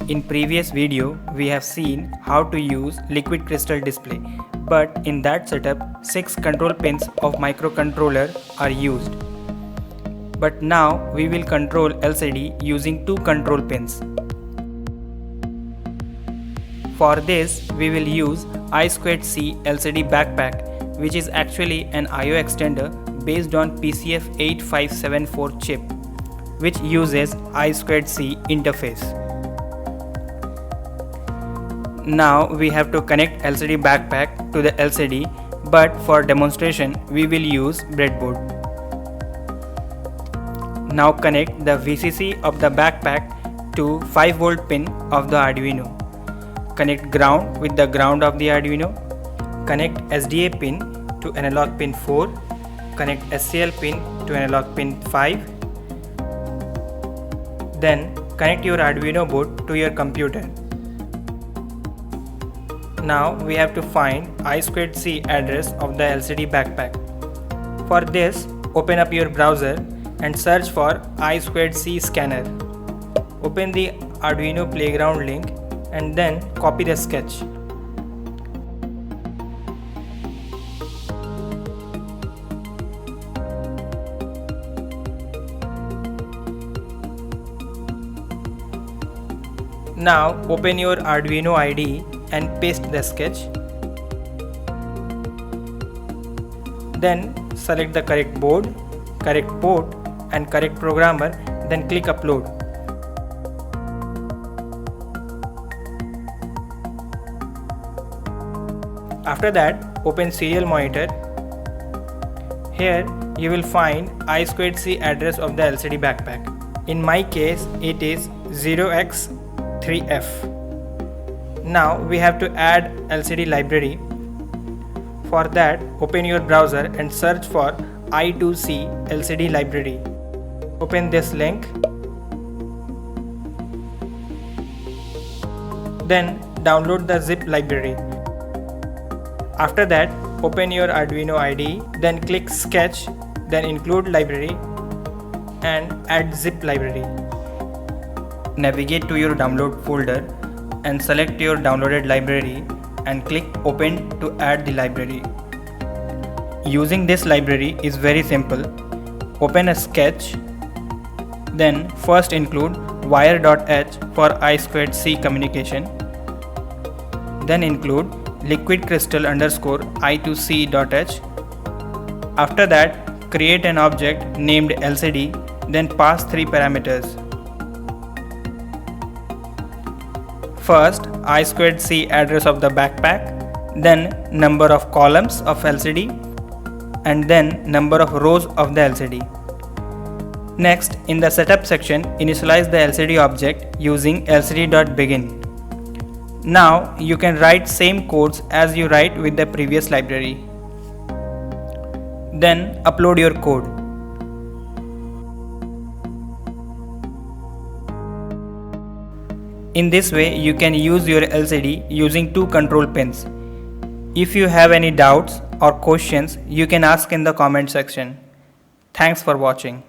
In previous video, we have seen how to use liquid crystal display, but in that setup, 6 control pins of microcontroller are used. But now we will control LCD using 2 control pins. For this, we will use I2C LCD backpack, which is actually an I/O extender based on PCF8574 chip, which uses I2C interface. Now we have to connect LCD backpack to the LCD, but for demonstration we will use breadboard. Now connect the VCC of the backpack to 5V pin of the Arduino. Connect ground with the ground of the Arduino. Connect SDA pin to analog pin 4. Connect SCL pin to analog pin 5. Then connect your Arduino board to your computer. Now we have to find I2C address of the LCD backpack. For this, open up your browser and search for I2C Scanner. Open the Arduino playground link and then copy the sketch. Now open your Arduino IDE and paste the sketch. Then select the correct board, correct port and correct programmer, then click upload. After that, open serial monitor. Here you will find I2C address of the LCD backpack. In my case it is 0x3f. Now we have to add LCD library. For that, open your browser and search for I2C LCD library. Open this link. Then download the zip library. After that, open your Arduino IDE, then click sketch, then include library and add zip library. Navigate to your download folder and select your downloaded library and click open to add the library. Using this library is very simple. Open a sketch, then first include wire.h for I2C communication, then include liquid crystal underscore I2C.h. After that, create an object named LCD, then pass 3 parameters. First, I2C address of the backpack, then number of columns of LCD, and then number of rows of the LCD. Next, in the setup section, initialize the LCD object using lcd.begin. Now you can write same codes as you write with the previous library. Then upload your code. In this way, you can use your LCD using 2 control pins. If you have any doubts or questions, you can ask in the comment section. Thanks for watching.